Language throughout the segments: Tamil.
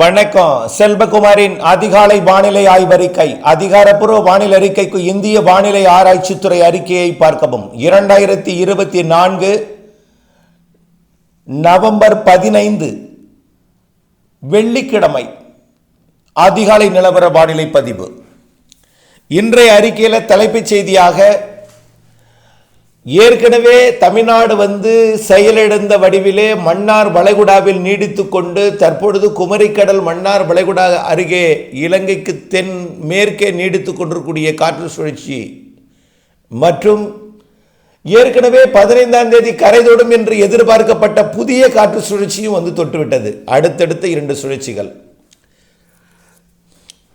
வணக்கம். செல்வகுமாரின் அதிகாலை வானிலை ஆய்வறிக்கை. அதிகாரப்பூர்வ வானிலை அறிக்கைக்கு இந்திய வானிலை ஆராய்ச்சித்துறை அறிக்கையை பார்க்கவும். 2024 நவம்பர் 15 வெள்ளிக்கிழமை அதிகாலை நிலவர வானிலை பதிவு. இன்றைய அறிக்கையில் தலைப்புச் செய்தியாக ஏற்கனவே தமிழ்நாடு செயலிழந்த வடிவிலே மன்னார் வளைகுடாவில் நீடித்து கொண்டு தற்பொழுது குமரிக்கடல் மன்னார் வளைகுடா அருகே இலங்கைக்கு தென் மேற்கே நீடித்து கொண்டிருக்கூடிய காற்று சுழற்சி மற்றும் ஏற்கனவே 15ஆம் தேதி கரைதொடும் என்று எதிர்பார்க்கப்பட்ட புதிய காற்று சுழற்சியும் தொட்டுவிட்டது. அடுத்தடுத்த 2 சுழற்சிகள்.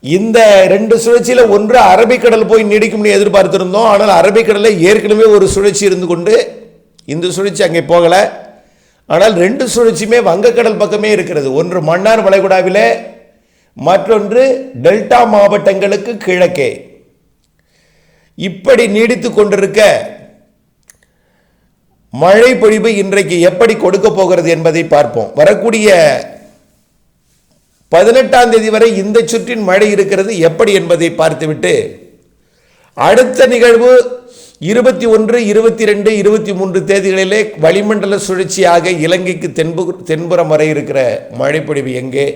இந்த 2 சுழற்சியில் ஒன்று அரபிக்கடல் போய் நீடிக்கும் எதிர்பார்த்திருந்தோம். ஆனால் அரபிக்கடலில் ஏற்கனவே ஒரு சுழற்சி இருந்து கொண்டு இந்த சுழற்சி அங்கே போகல. ஆனால் 2 சுழற்சியுமே வங்கக்கடல் பக்கமே இருக்கிறது. ஒன்று மன்னார் வளைகுடாவிலே, மற்றொன்று டெல்டா மாவட்டங்களுக்கு கிழக்கே. இப்படி நீடித்து கொண்டிருக்க மழை பொழிவு இன்றைக்கு எப்படி கொடுக்க போகிறது என்பதை பார்ப்போம். வரக்கூடிய 18ஆம் தேதி வரை இந்த சுற்றின் மழை இருக்கிறது எப்படி என்பதை பார்த்துவிட்டு அடுத்த நிகழ்வு 21, 22, 23 தேதிகளிலே வளிமண்டல சுழற்சியாக இலங்கைக்கு தென்புறம் வரை இருக்கிற மழைப்பொழிவு எங்கே,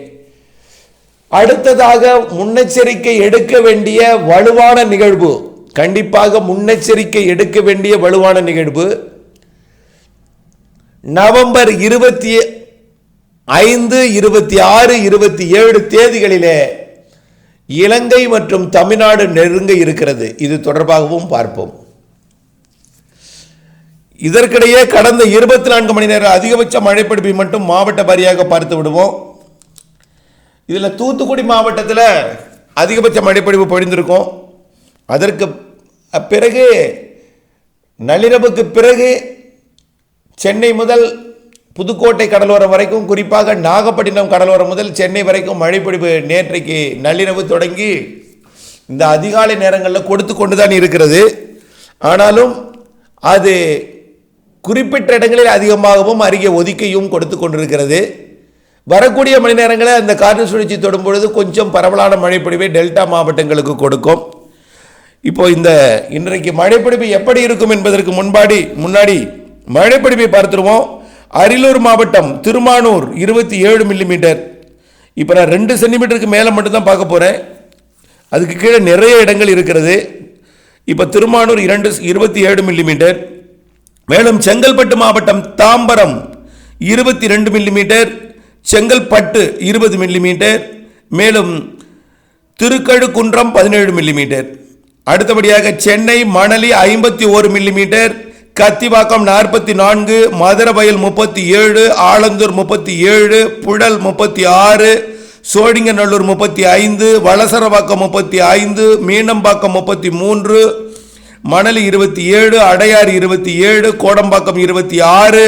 அடுத்ததாக முன்னெச்சரிக்கை எடுக்க வேண்டிய வலுவான நிகழ்வு, கண்டிப்பாக முன்னெச்சரிக்கை எடுக்க வேண்டிய வலுவான நிகழ்வு நவம்பர் 25, 26, 27 தேதிகளிலே இலங்கை மற்றும் தமிழ்நாடு நெருங்க இருக்கிறது. இது தொடர்பாகவும் பார்ப்போம். இதற்கிடையே கடந்த 24 மணி நேர அதிகபட்ச மழைப்பிடிப்பை மட்டும் மாவட்ட வாரியாக பார்த்து விடுவோம். இதில் தூத்துக்குடி மாவட்டத்தில் அதிகபட்ச மழைப்பிடிப்பு பொழிந்திருக்கும். அதற்கு பிறகு நள்ளிரவுக்கு பிறகு சென்னை முதல் புதுக்கோட்டை கடலோரம் வரைக்கும், குறிப்பாக நாகப்பட்டினம் கடலோரம் முதல் சென்னை வரைக்கும் மழைப்பொழிவு நேற்றைக்கு நள்ளிரவு தொடங்கி இந்த அதிகாலை நேரங்களில் கொடுத்து கொண்டு தான் இருக்கிறது. ஆனாலும் அது குறிப்பிட்ட இடங்களில் அதிகமாகவும் அருகே ஒதுக்கியும் கொடுத்து கொண்டிருக்கிறது. வரக்கூடிய மணி நேரங்களில் அந்த காற்று சுழற்சி தொடும் பொழுது கொஞ்சம் பரவலான மழைப்பொழிவை டெல்டா மாவட்டங்களுக்கு கொடுக்கும். இப்போ இன்றைக்கு மழைப்பொழிவு எப்படி இருக்கும் என்பதற்கு முன்னாடி மழைப்பொழிவை பார்த்துருவோம். அரியலூர் மாவட்டம் திருமானூர் 27 மில்லிமீட்டர். இப்போ நான் 2 சென்டிமீட்டருக்கு மேலே மட்டும்தான் பார்க்க போகிறேன். அதுக்கு கீழே நிறைய இடங்கள் இருக்கிறது. இப்போ திருமானூர் 27 மில்லிமீட்டர். மேலும் செங்கல்பட்டு மாவட்டம் தாம்பரம் 22 மில்லிமீட்டர், செங்கல்பட்டு 20 மில்லிமீட்டர், மேலும் திருக்கழுக்குன்றம் 17 மில்லிமீட்டர். அடுத்தபடியாக Chennai Manali 51 millimetre, Kathivakkam 44, Maduravoyal 37, Alandur 37, Puzhal 36, Sholinganallur 35, Valasaravakkam 35, Meenambakkam 33, Manali 27, Adyar 27, Kodambakkam 26,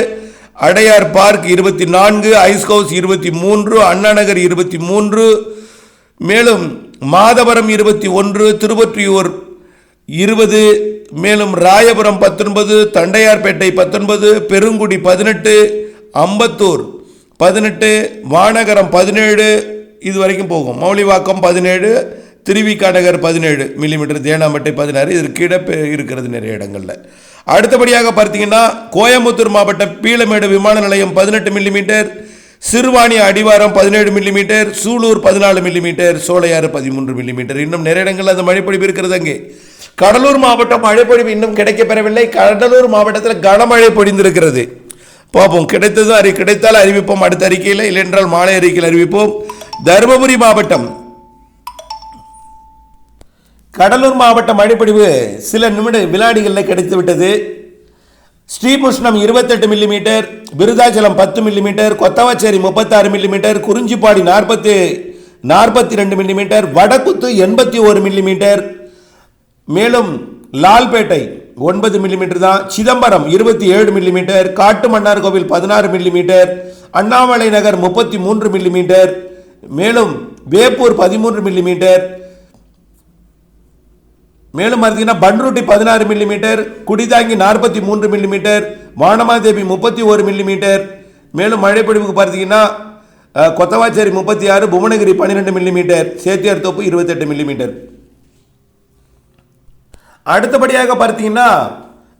Adyar park 24, Ice House 23, Annanagar 23, மேலும் மாதவரம் 21, திருவொற்றியூர் 20, மேலும் ராயபுரம் 19, தண்டையார்பேட்டை 19, பெருங்குடி 18, அம்பத்தூர் 18, வானகரம் 17, இது வரைக்கும் போகும். மௌலிவாக்கம் 17, திருவிக நகர் 17 மில்லிமீட்டர், தேனாம்பேட்டை 16, இதற்கு கீழே இருக்கிறது நிறைய இடங்களில். அடுத்தபடியாக பார்த்தீங்கன்னா கோயம்புத்தூர் மாவட்டம் பீளமேடு விமான நிலையம் 18 மில்லிமீட்டர், சிறுவாணி அடிவாரம் 17 millimetre, Sulur 14 millimetre, Sholayar 13 millimetre. இன்னும் நிறைய இடங்களில் அந்த மழைப்பொழிவு இருக்கிறது. அங்கே கடலூர் மாவட்டம் மழைப்பொழிவு இன்னும் கிடைக்கப்பெறவில்லை. கடலூர் மாவட்டத்தில் கனமழை பொழிந்திருக்கிறது. பார்ப்போம், கிடைத்தால் அறிவிப்போம் அடுத்த அறிக்கையில், இல்லையென்றால் மாலை அறிக்கையில் அறிவிப்போம். தருமபுரி மாவட்டம் கடலூர் மாவட்ட மழைப்பொழிவு சில வினாடிகளில் கிடைத்துவிட்டது. Srimushnam 28 millimetre, Virudhachalam 10 millimetre, Kothavacheri 36 millimetre, Kurinjipadi 42 millimetre, Vadakkuthu 81 millimetre, மேலும் லால்பேட்டை 9 மில்லிமீட்டர் தான், சிதம்பரம் 27 மில்லிமீட்டர், காட்டுமன்னார் கோவில் 16 மில்லிமீட்டர், அண்ணாமலை நகர் 33 மில்லிமீட்டர், மேலும் வேப்பூர் 13 மில்லிமீட்டர், மேலும் பார்த்தீங்கன்னா Panruti 16 millimetre, Kudithangi 43 millimetre, Vanamadevi 31 millimetre. மேலும் மழைப்பொழிவுக்கு பார்த்தீங்கன்னா கொத்தவாச்சேரி 36, புவனகிரி 12 மில்லிமீட்டர், சேத்தியார் தோப்பு 28 மில்லிமீட்டர். அடுத்தபடியாக பார்த்தீங்கன்னா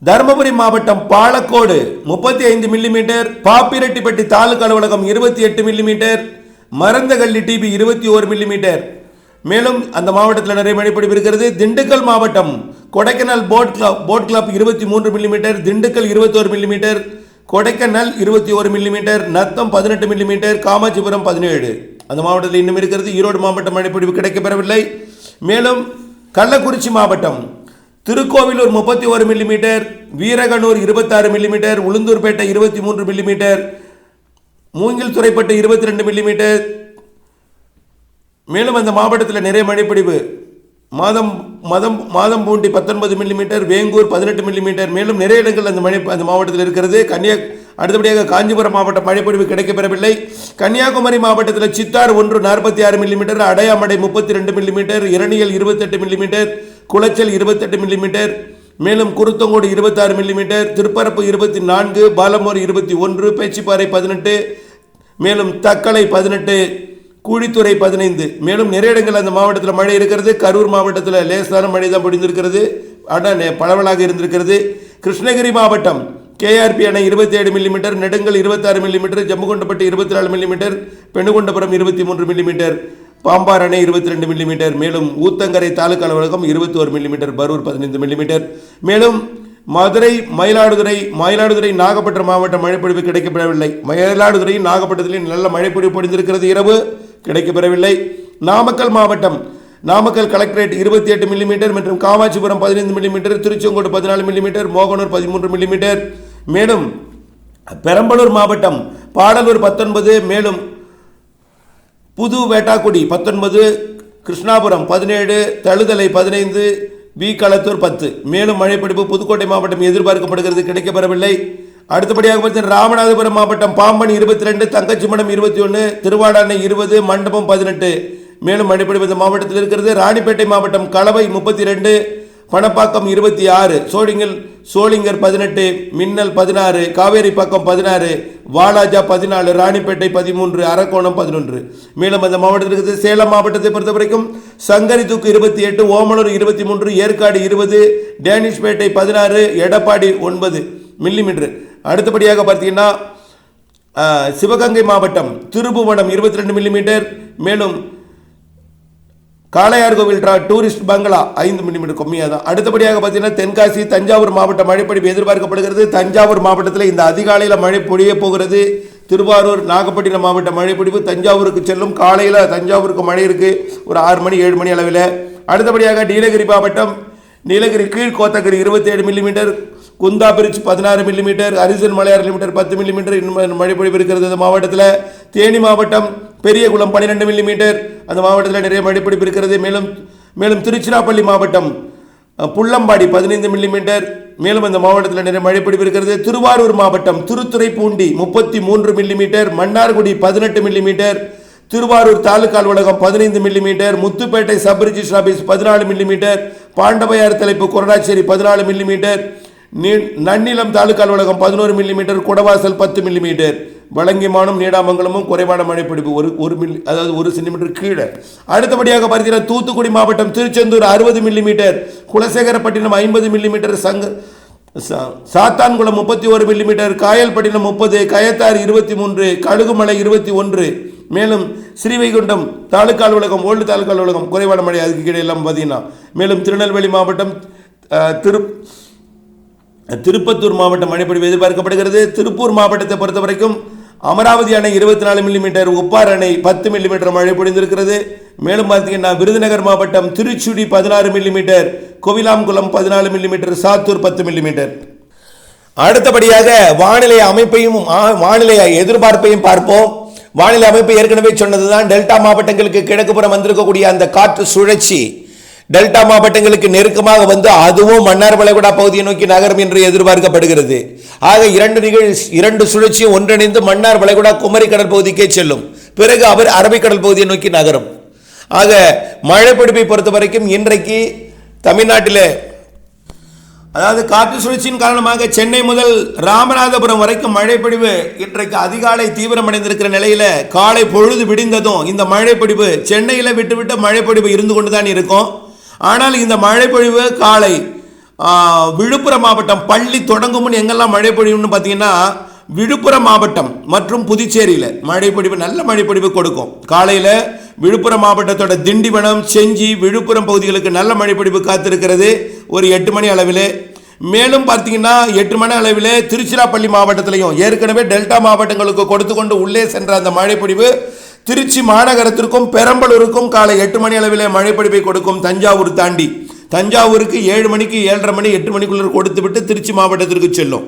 தருமபுரி மாவட்டம் பாலக்கோடு 35 மில்லிமீட்டர், பாப்பிரெட்டிப்பட்டி தாலுகா அலுவலகம் 28 மில்லிமீட்டர், மருந்தகள்ளி டிபி 21 மில்லிமீட்டர். மேலும் அந்த மாவட்டத்தில் நிறைய மழைப்பொழிவு இருக்கிறது. திண்டுக்கல் மாவட்டம் Kodaikanal boat club 23 millimetre, Dindigul 21 millimetre, Kodaikanal 21 millimetre, Natham 18 millimetre, Kamatchipuram 17. அந்த மாவட்டத்தில் இன்னும் இருக்கிறது. ஈரோடு மாவட்டம் மழைப்பொழிவு கிடைக்கப்பெறவில்லை. மேலும் கள்ளக்குறிச்சி மாவட்டம் Thirukoilur 31 millimetre, Veeraganur 26 millimetre, Ulundurpet 23 millimetre, Moongil Thuraipattu 22 millimetre. மேலும் அந்த மாவட்டத்தில் நிறைய மழைப்பொழிவு. Mathampoondi 19 millimetre, Venkur 18 millimetre. மேலும் நிறைய இடங்கள் அந்த மாவட்டத்தில் இருக்கிறது. அடுத்தபடியாக காஞ்சிபுரம் மாவட்டம் மழைப்பொழிவு கிடைக்கப்பெறவில்லை. கன்னியாகுமரி மாவட்டத்தில் Chittar 1 46 millimetre, Adayamadai 32 millimetre, Eraniel 28 millimetre, Colachel 28 millimetre. மேலும் குருத்தங்கோடு 26 மில்லிமீட்டர், திருப்பரப்பு 24, பாலமூர் 21, பேச்சிப்பாறை 18, மேலும் தக்கலை 18, கூழித்துறை 15. மேலும் நிறைய இடங்கள் அந்த மாவட்டத்தில் மழை இருக்கிறது. கரூர் மாவட்டத்தில் லேசான மழை தான் பொழிந்திருக்கிறது, ஆனால் பரவலாக இருந்திருக்கிறது. கிருஷ்ணகிரி மாவட்டம் கேஆர்பி அணை 27 millimetre, Nedungal 26 millimetre, Jammukondapatti 24 millimetre, Pennukondapuram 23 millimetre, Pambar அணை 22 மில்லிமீட்டர். மேலும் ஊத்தங்கரை தாலுகா அலுவலகம் 21 மில்லிமீட்டர், பரூர் 15 மில்லிமீட்டர். மேலும் மதுரை, மயிலாடுதுறை, நாகப்பட்டினம் மாவட்ட மழைப்பொழிவு கிடைக்கப்பெறவில்லை. மயிலாடுதுறையும் நாகப்பட்டினத்திலும் நல்ல மழைப்பொழிவு பொழிந்திருக்கிறது, இரவு கிடைக்கப்பெறவில்லை. நாமக்கல் மாவட்டம் நாமக்கல் கலெக்டரேட் 28 மில்லிமீட்டர் மற்றும் Kamatchipuram 15 millimetre, Tiruchengode 14 millimetre, Mohanur 13 millimetre. மேலும் பெரம்பலூர் மாவட்டம் பாடலூர் 19, மேலும் புது வேட்டாக்குடி 19, கிருஷ்ணாபுரம் 17, தழுதலை 15, வி களத்தூர் 10. மேலும் மழைப்பிடிப்பு புதுக்கோட்டை மாவட்டம் எதிர்பார்க்கப்படுகிறது, கிடைக்கப்பெறவில்லை. அடுத்தபடியாக பார்த்தீங்கன்னா ராமநாதபுரம் மாவட்டம் பாம்பன் 22, தங்கச்சிமடம் 21, திருவாடானை 20, மண்டபம் 18. மேலும் மழைப்பிடிப்பு இந்த மாவட்டத்தில் இருக்கிறது. ராணிப்பேட்டை மாவட்டம் கலவை 32, பணப்பாக்கம் 26, சோளிங்கர் 18, மின்னல் 16, காவேரி பக்கம் 16, வாலாஜா 14, ராணிப்பேட்டை 13, அரக்கோணம் 11. மேலும் அந்த மாவட்டத்தில் இருக்கிறது. சேலம் மாவட்டத்தை பொறுத்த வரைக்கும் சங்கரிதூக்கு 28, ஓமலூர் 23, ஏற்காடு 20, டேனிஷ்பேட்டை 16, எடப்பாடி 9 மில்லிமீட்டர். அடுத்தபடியாக பார்த்தீங்கன்னா சிவகங்கை மாவட்டம் திருபுவனம் 22 மில்லிமீட்டர். மேலும் காளையார்கோவில் டூரிஸ்ட் பங்களா 5 மில்லிமீட்டர் கம்மியாக தான். அடுத்தபடியாக பார்த்தீங்கன்னா தென்காசி, தஞ்சாவூர் மாவட்ட மழைப்பொழிவு எதிர்பார்க்கப்படுகிறது. தஞ்சாவூர் மாவட்டத்தில் இந்த அதிகாலையில் மழை பொழிய போகிறது. திருவாரூர், நாகப்பட்டினம் மாவட்ட மழைப்பொழிவு தஞ்சாவூருக்கு செல்லும். காலையில் தஞ்சாவூருக்கு மழை இருக்குது, ஒரு 6 மணி 7 மணி அளவில். அடுத்தபடியாக நீலகிரி மாவட்டம் Nilgiri Keezh Kotagiri 27 millimetre, குந்தாபிரிச்சி 16 millimetre, அரிசன் மலையார் limiter 10 millimetre இன்னும் மழைப்பொழிவு இருக்கிறது இந்த மாவட்டத்தில். தேனி மாவட்டம் பெரியகுளம் 12 மில்லிமீட்டர், அந்த மாவட்டத்தில் நிறைய மழைப்பொழிவு இருக்கிறது. மேலும் திருச்சிராப்பள்ளி மாவட்டம் புள்ளம்பாடி 15 மில்லிமீட்டர், மேலும் அந்த மாவட்டத்தில் நிறைய மழைப்பொழிவு இருக்கிறது. திருவாரூர் மாவட்டம் திருத்துறைப்பூண்டி 33 மில்லிமீட்டர், மன்னார்குடி 18 மில்லிமீட்டர், திருவாரூர் தாலுகா அலுவலகம் 15 millimetre, Muthupettai sub register office 14 millimetre, Pandavaiyar தலைப்பு கொரடாச்சேரி 14 மில்லிமீட்டர், நன்னிலம் தாலுகா அலுவலகம் 11 மில்லிமீட்டர், குடவாசல் 10 மில்லிமீட்டர். வலங்கிமானும் நீடாமங்கலமும் குறைவான மழைப்பிடிப்பு அதாவது 1 சென்டிமீட்டர் கீழே. அடுத்தபடியாக பார்த்தீங்கன்னா தூத்துக்குடி மாவட்டம் Tiruchendur 60 millimetre, Kulasekarapattinam 50 millimetre, Sathankulam 31 millimetre, Kayalpattinam 30, Kayathar 23, Kalugumalai 21. மேலும் ஸ்ரீவைகுண்டம் தாலுகா அலுவலகம் ஓல்டு தாலுகா அலுவலகம் குறைவான மழை, அதுக்கு கீழே எல்லாம் பார்த்தீங்கன்னா. மேலும் திருநெல்வேலி மாவட்டம் திருப்பத்தூர் மாவட்டம் மழைப்பொழிவு எதிர்பார்க்கப்படுகிறது. திருப்பூர் மாவட்டத்தை பொறுத்த வரைக்கும் அமராவதி அணை 24 மில்லிமீட்டர், உப்பார் அணை 10 மில்லிமீட்டர் மழை பொழிந்திருக்கிறது. மேலும் பார்த்தீங்கன்னா விருதுநகர் மாவட்டம் திருச்சுடி 16 millimetre, Kovilankulam 14 millimetre, Sattur 10 millimetre. அடுத்தபடியாக வானிலை அமைப்பையும் வானிலை எதிர்பார்ப்பையும் பார்ப்போம். வானிலை அமைப்பு ஏற்கனவே சொன்னதுதான். டெல்டா மாவட்டங்களுக்கு கிழக்குப்புறம் வந்திருக்கக்கூடிய அந்த காற்று சுழற்சி டெல்டா மாவட்டங்களுக்கு நெருக்கமாக வந்து அதுவும் மன்னார் வளைகுடா பகுதியை நோக்கி நகரும் என்று எதிர்பார்க்கப்படுகிறது. ஆக இரண்டு சுழற்சியும் ஒன்றிணைந்து மன்னார் வளைகுடா குமரி கடல் பகுதிக்கே செல்லும். பிறகு அவர் அரபிக்கடல் பகுதியை நோக்கி நகரும். ஆக மழைப்பிடிப்பை பொறுத்த வரைக்கும் இன்றைக்கு தமிழ்நாட்டில் அதாவது காற்று சுழற்சியின் காரணமாக சென்னை முதல் ராமநாதபுரம் வரைக்கும் மழைப்பொழிவு இன்றைக்கு அதிகாலை தீவிரமடைந்திருக்கிற நிலையில் காலை பொழுது விடிந்ததும் இந்த மழைப்பொழிவு சென்னையில் விட்டு மழைப்பொழிவு இருந்து கொண்டு தான் இருக்கும். ஆனால் இந்த மழைப்பொழிவு காலை விழுப்புரம் மாவட்டம் பள்ளி தொடங்கும் முன் எங்கெல்லாம் மழைப்பொழிவுன்னு பார்த்தீங்கன்னா விழுப்புரம் மாவட்டம் மற்றும் புதுச்சேரியில் மழைப்பொழிவு நல்ல மழைப்பொழிவு கொடுக்கும். காலையில் விழுப்புரம் மாவட்டத்தோட திண்டிவனம் செஞ்சி விழுப்புரம் பகுதிகளுக்கு நல்ல மழைப்பொழிவு காத்திருக்கிறது ஒரு 8 மணி அளவில். மேலும் பார்த்தீங்கன்னா 8 மணி அளவில் திருச்சிராப்பள்ளி மாவட்டத்திலையும் ஏற்கனவே டெல்டா மாவட்டங்களுக்கு கொடுத்து கொண்டு உள்ளே சென்ற அந்த மழைப்பொழிவு திருச்சி மாநகரத்திற்கும் பெரம்பலூருக்கும் காலை 8 மணி அளவில் மழைப்பொழிவை கொடுக்கும். தஞ்சாவூர் தாண்டி தஞ்சாவூருக்கு 7 மணிக்கு 7:30 மணி 8 மணிக்குள்ள கொடுத்து விட்டு திருச்சி மாவட்டத்திற்கு செல்லும்.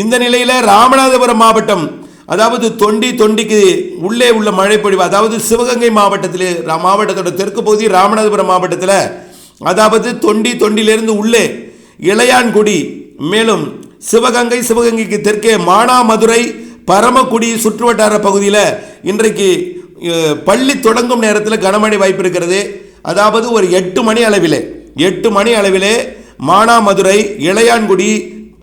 இந்த நிலையில் ராமநாதபுரம் மாவட்டம் அதாவது தொண்டிக்கு உள்ளே உள்ள மழைப்பொழிவு அதாவது சிவகங்கை மாவட்டத்தோட தெற்கு பகுதி ராமநாதபுரம் மாவட்டத்தில் அதாவது தொண்டிலிருந்து உள்ளே இளையான்குடி மேலும் சிவகங்கைக்கு தெற்கே மானாமதுரை பரமக்குடி சுற்றுவட்டார பகுதியில் இன்றைக்கு பள்ளி தொடங்கும் நேரத்தில் கனமழை வாய்ப்பு இருக்கிறது. அதாவது ஒரு 8 மணி அளவிலே மானாமதுரை இளையான்குடி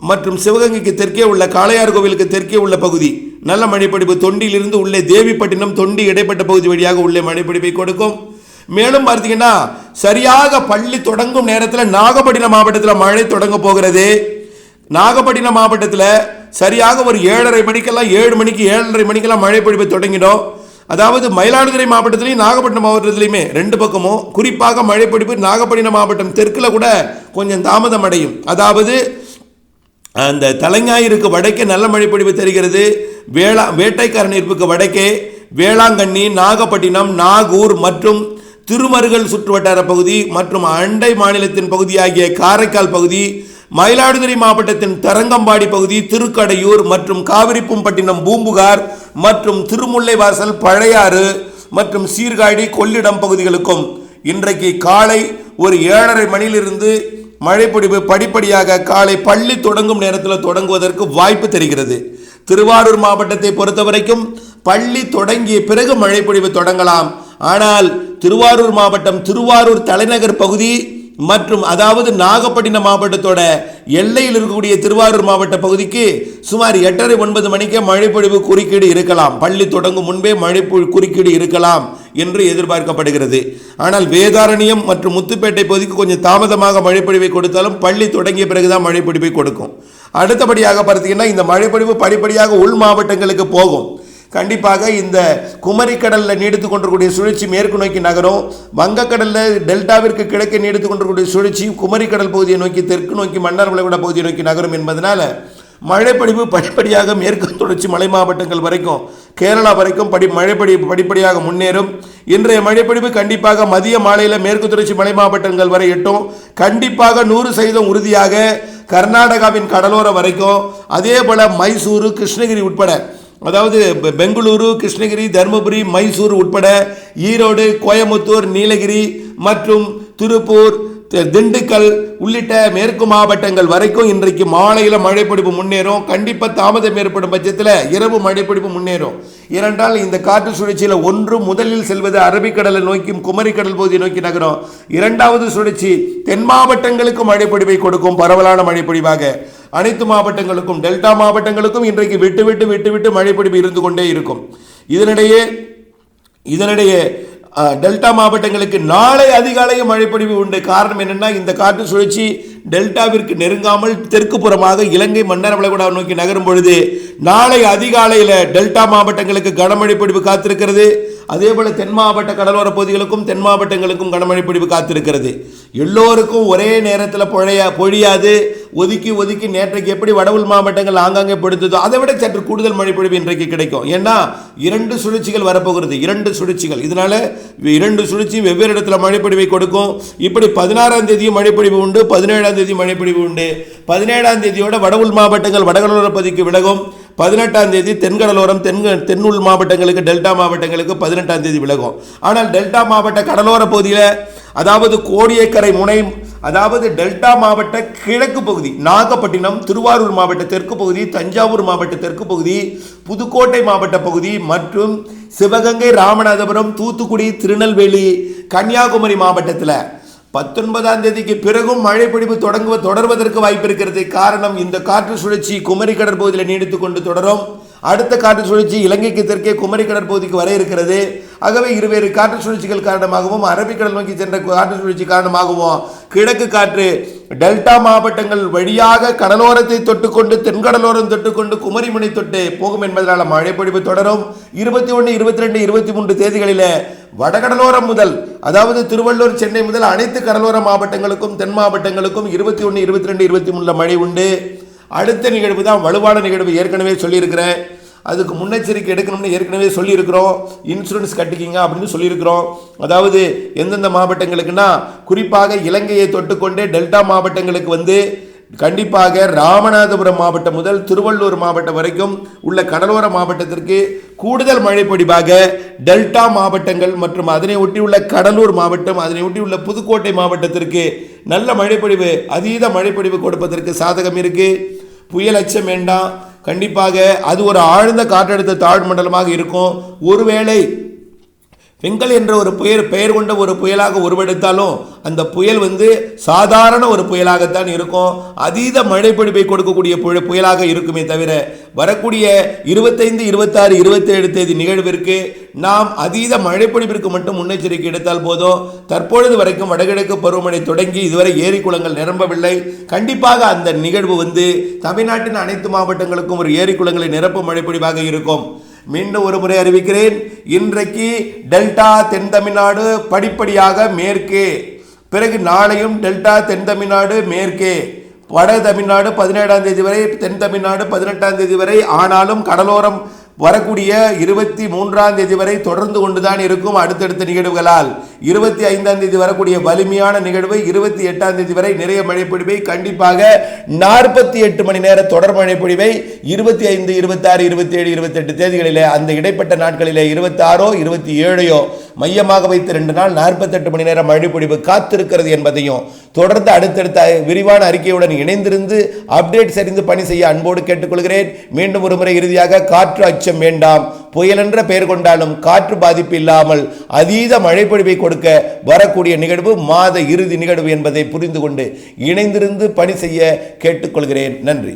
மற்றும் சிவகங்கைக்கு தெற்கே உள்ள காளையார் கோவிலுக்கு தெற்கே உள்ள பகுதி நல்ல மழைப்பொழிவு. தொண்டியிலிருந்து உள்ளே தேவிப்பட்டினம் தொண்டி இடைப்பட்ட பகுதி வழியாக உள்ளே மழைப்பொழிவை கொடுக்கும். மேலும் பார்த்தீங்கன்னா சரியாக பள்ளி தொடங்கும் நேரத்தில் நாகப்பட்டினம் மாவட்டத்தில் மழை தொடங்க போகிறது. நாகப்பட்டினம் மாவட்டத்தில் சரியாக ஒரு 7:30 மணிக்கெல்லாம் 7 மணிக்கு 7:30 மணிக்கெல்லாம் மழைப்பொழிவு தொடங்கிடும். அதாவது மயிலாடுதுறை மாவட்டத்திலையும் நாகப்பட்டினம் மாவட்டத்திலையுமே 2 பக்கமும் குறிப்பாக மழைப்பொழிவு நாகப்பட்டினம் மாவட்டம் தெற்கில் கூட கொஞ்சம் தாமதம் அடையும். அதாவது அந்த தலைஞாயிற்கு வடக்கே நல்ல மழைப்பொழிவு தெரிகிறது. வேட்டைக்காரனிற்கு வடக்கே வேளாங்கண்ணி நாகப்பட்டினம் நாகூர் மற்றும் திருமருகல் சுற்றுவட்டார பகுதி மற்றும் அண்டை மாநிலத்தின் பகுதியாகிய காரைக்கால் பகுதி மயிலாடுதுறை மாவட்டத்தின் தரங்கம்பாடி பகுதி திருக்கடையூர் மற்றும் காவிரிப்பூம்பட்டினம் பூம்புகார் மற்றும் திருமுல்லைவாசல் பழையாறு மற்றும் சீர்காழி கொள்ளிடம் பகுதிகளுக்கும் இன்றைக்கு காலை ஒரு 7:30 மணியிலிருந்து மழைப்பொழிவு படிப்படியாக காலை பள்ளி தொடங்கும் நேரத்தில் தொடங்குவதற்கு வாய்ப்பு தெரிகிறது. திருவாரூர் மாவட்டத்தை பொறுத்த வரைக்கும் பள்ளி தொடங்கிய பிறகு மழைப்பொழிவு தொடங்கலாம். ஆனால் திருவாரூர் மாவட்டம் திருவாரூர் தலைநகர் பகுதி மற்றும் அதாவது நாகப்பட்டினம் மாவட்டத்தோட எல்லையில் இருக்கக்கூடிய திருவாரூர் மாவட்ட பகுதிக்கு சுமார் 8:30-9 மணிக்கே மழைப்பொழிவு குறுக்கீடு இருக்கலாம். பள்ளி தொடங்கும் முன்பே குறுக்கீடு இருக்கலாம் என்று எதிர்பார்க்கப்படுகிறது. ஆனால் வேதாரண்யம் மற்றும் முத்துப்பேட்டை பகுதிக்கு கொஞ்சம் தாமதமாக மழைப்பொழிவை கொடுத்தாலும் பள்ளி தொடங்கிய பிறகுதான் மழைப்பொழிவை கொடுக்கும். அடுத்தபடியாக பார்த்தீங்கன்னா இந்த மழைப்பொழிவு படிப்படியாக உள் மாவட்டங்களுக்கு போகும். கண்டிப்பாக இந்த குமரிக்கடலில் நீடித்து கொண்டிருக்கூடிய சுழற்சி மேற்கு நோக்கி நகரும். வங்கக்கடலில் டெல்டாவிற்கு கிழக்கே நீடித்து கொண்டிருக்கூடிய சுழற்சி குமரிக்கடல் பகுதியை நோக்கி தெற்கு நோக்கி மன்னார் வளைகுடா பகுதியை நோக்கி நகரும் என்பதனால மழைப்பொழிவு படிப்படியாக மேற்கு தொடர்ச்சி மலை மாவட்டங்கள் வரைக்கும் கேரளா வரைக்கும் மழைப்பொழிவு படிப்படியாக முன்னேறும். இன்றைய மழைப்பொழிவு கண்டிப்பாக மதிய மாலையில் மேற்கு தொடர்ச்சி மலை மாவட்டங்கள் வரை எட்டும். கண்டிப்பாக 100% உறுதியாக கர்நாடகாவின் கடலோரம் வரைக்கும் அதே போல மைசூரு கிருஷ்ணகிரி உட்பட அதாவது பெங்களூரு கிருஷ்ணகிரி தருமபுரி மைசூர் உட்பட ஈரோடு கோயம்புத்தூர் நீலகிரி மற்றும் திருப்பூர் திண்டுக்கல் உள்ளிட்ட மேற்கு மாவட்டங்கள் வரைக்கும் இன்றைக்கு மாலையில் மழைப்பொழிவு முன்னேறும். கண்டிப்பாக தாமதம் ஏற்படும் பட்சத்தில் இரவு மழைப்பொழிவு முன்னேறும். ஏனென்றால் இந்த காற்று சுழற்சியில் ஒன்று முதலில் செல்வது அரபிக்கடலை நோக்கி குமரிக்கடல் பகுதியை நோக்கி நகரும். இரண்டாவது சுழற்சி தென் மாவட்டங்களுக்கு மழைப்பொழிவை கொடுக்கும். பரவலான மழைப்பொழிவாக அனைத்து மாவட்டங்களுக்கும் டெல்டா மாவட்டங்களுக்கும் இன்றைக்கு விட்டு மழைப்பொழிவு இருந்து கொண்டே இருக்கும். இதனிடையே டெல்டா மாவட்டங்களுக்கு நாளை அதிகாலையும் மழைப்பொழிவு உண்டு. காரணம் என்னன்னா இந்த காற்று சுழற்சி டெல்டாவிற்கு நெருங்காமல் தெற்கு புறமாக இலங்கை மன்னார் வளைகுடா நோக்கி நகரும் பொழுது நாளை அதிகாலையில் டெல்டா மாவட்டங்களுக்கு கனமழை பொழிவு காத்திருக்கிறது. அதே போல தென் மாவட்ட கடலோர பகுதிகளுக்கும் தென் மாவட்டங்களுக்கும் கனமழை பொழிவு காத்திருக்கிறது. எல்லோருக்கும் ஒரே நேரத்தில் பொழியாது. ஒதுக்கி நேற்றைக்கு எப்படி வடவுள் மாவட்டங்கள் ஆங்காங்கே பொழுதோ அதை விட சற்று கூடுதல் மழை பொழிவு இன்றைக்கு கிடைக்கும். ஏன்னா 2 சுழற்சிகள் வரப்போகிறது. 2 சுழற்சிகள். இதனால 2 சுழற்சியும் வெவ்வேறு இடத்துல மழைப்பொழிவை கொடுக்கும். இப்படி 16ஆம் தேதி மழைப்பொழிவு உண்டு, 17ஆம் தேதி மழைப்பொழிவு உண்டு. 17ஆம் தேதியோட வடவுள் மாவட்டங்கள் வடகடலோர பகுதிக்கு விலகும். 18ஆம் தேதி தென்கடலோரம் தென்னுள் மாவட்டங்களுக்கு டெல்டா மாவட்டங்களுக்கு 18ஆம் தேதி விலகும். ஆனால் டெல்டா மாவட்ட கடலோர பகுதியில் அதாவது கோடியக்கரை முனை அதாவது டெல்டா மாவட்ட கிழக்கு பகுதி நாகப்பட்டினம் திருவாரூர் மாவட்ட தெற்கு பகுதி தஞ்சாவூர் மாவட்ட தெற்கு பகுதி புதுக்கோட்டை மாவட்ட பகுதி மற்றும் சிவகங்கை ராமநாதபுரம் தூத்துக்குடி திருநெல்வேலி கன்னியாகுமரி மாவட்டத்தில் 19ஆம் தேதிக்கு பிறகும் மழைப்பொழிவு தொடர்வதற்கு வாய்ப்பு இருக்கிறது. காரணம், இந்த காற்று சுழற்சி குமரி கடற்பகுதியில் நீடித்துக் கொண்டு தொடரும். அடுத்த காற்று சுழற்சி இலங்கைக்கு தெற்கே குமரி கடற்பகுதிக்கு வர இருக்கிறது. ஆகவே இருவேறு காற்று சுழற்சிகள் காரணமாகவும் அரபிக்கடல் நோக்கி சென்ற காற்று சுழற்சி காரணமாகவும் கிழக்கு காற்று டெல்டா மாவட்டங்கள் வழியாக கடலோரத்தை தொட்டுக்கொண்டு தென்கடலோரம் தொட்டுக்கொண்டு குமரிமுனை தொட்டு போகும் என்பதனால் மழைப்பொழிவு தொடரும். 21, 22, 23 தேதிகளில் வடகடலோரம் முதல், அதாவது திருவள்ளூர், சென்னை முதல் அனைத்து கடலோர மாவட்டங்களுக்கும் தென் மாவட்டங்களுக்கும் 21, 22, 23 மழை உண்டு. அடுத்த நிகழ்வு தான் வலுவான நிகழ்வு. ஏற்கனவே சொல்லியிருக்கிறேன். அதுக்கு முன்னெச்சரிக்கை எடுக்கணும்னு ஏற்கனவே சொல்லியிருக்கிறோம். இன்சூரன்ஸ் கட்டிக்கிங்க அப்படின்னு சொல்லியிருக்கிறோம். அதாவது எந்தெந்த மாவட்டங்களுக்குன்னா, குறிப்பாக இலங்கையை தொட்டுக்கொண்டே டெல்டா மாவட்டங்களுக்கு கண்டிப்பாக ராமநாதபுரம் மாவட்டம் முதல் திருவள்ளூர் மாவட்டம் வரைக்கும் உள்ள கடலோர மாவட்டத்திற்கு கூடுதல் மழைப்பொழிவாக டெல்டா மாவட்டங்கள் மற்றும் அதனை ஒட்டியுள்ள கடலூர் மாவட்டம், அதனை ஒட்டியுள்ள புதுக்கோட்டை மாவட்டத்திற்கு நல்ல மழைப்பொழிவு, அதீத மழைப்பொழிவு கொடுப்பதற்கு சாதகம் இருக்கு. புயல் அச்சம் வேண்டாம். கண்டிப்பாக அது ஒரு ஆழ்ந்த காற்றழுத்த தாழ்வு மண்டலமாக இருக்கும். ஒருவேளை பெங்கல் என்ற ஒரு பெயர் கொண்ட ஒரு புயலாக உருவெடுத்தாலும் அந்த புயல் சாதாரண ஒரு புயலாகத்தான் இருக்கும். அதீத மழைப்பொழிவை கொடுக்கக்கூடிய புயலாக இருக்குமே தவிர, வரக்கூடிய 25, 26, 27 தேதி நிகழ்விற்கு நாம் அதீத மழைப்பொழிவிற்கு மட்டும் முன்னெச்சரிக்கை எடுத்தால் போதும். தற்பொழுது வரைக்கும் வடகிழக்கு பருவமழை தொடங்கி இதுவரை ஏரி குளங்கள் நிரம்பவில்லை. கண்டிப்பாக அந்த நிகழ்வு தமிழ்நாட்டின் அனைத்து மாவட்டங்களுக்கும் ஒரு ஏரி குளங்களை நிரப்பும் மழைப்பொழிவாக இருக்கும். மீண்டும் ஒரு முறை அறிவிக்கிறேன். இன்றைக்கு டெல்டா தென் தமிழ்நாடு படிப்படியாக மேற்கே, பிறகு நாளையும் டெல்டா தென் தமிழ்நாடு மேற்கே, வட தமிழ்நாடு 17ஆம் தேதி வரை, தென் தமிழ்நாடு 18ஆம் தேதி வரை. ஆனாலும் கடலோரம் வரக்கூடிய 23ஆம் தேதி வரை தொடர்ந்து கொண்டுதான் இருக்கும். அடுத்தடுத்த நிகழ்வுகளால் 25ஆம் தேதி வரக்கூடிய வலிமையான நிகழ்வு, 28ஆம் தேதி வரை நிறைய மழைப்பொழிவை, கண்டிப்பாக 48 மணி நேர தொடர் மழைப்பொழிவை 25, 26, 27, 28 தேதிகளிலே, அந்த இடைப்பட்ட நாட்களிலே 26, 27 மையமாக வைத்து 2 நாள் 48 மணி நேர மழைப்பொழிவு காத்திருக்கிறது என்பதையும் தொடர்ந்து அடுத்தடுத்த விரிவான அறிக்கையுடன் இணைந்திருந்து அப்டேட் அறிந்து பணி செய்ய அன்போடு கேட்டுக்கொள்கிறேன். மீண்டும் ஒரு முறை இறுதியாக, காற்று அச்சம் வேண்டாம். புயல் என்ற பெயர் கொண்டாலும் காற்று பாதிப்பு இல்லாமல் அதீத மழைப்பொழிவை கொடுக்க வரக்கூடிய நிகழ்வு மாத இறுதி நிகழ்வு என்பதை புரிந்து கொண்டு இணைந்திருந்து பணி செய்ய கேட்டுக்கொள்கிறேன். நன்றி.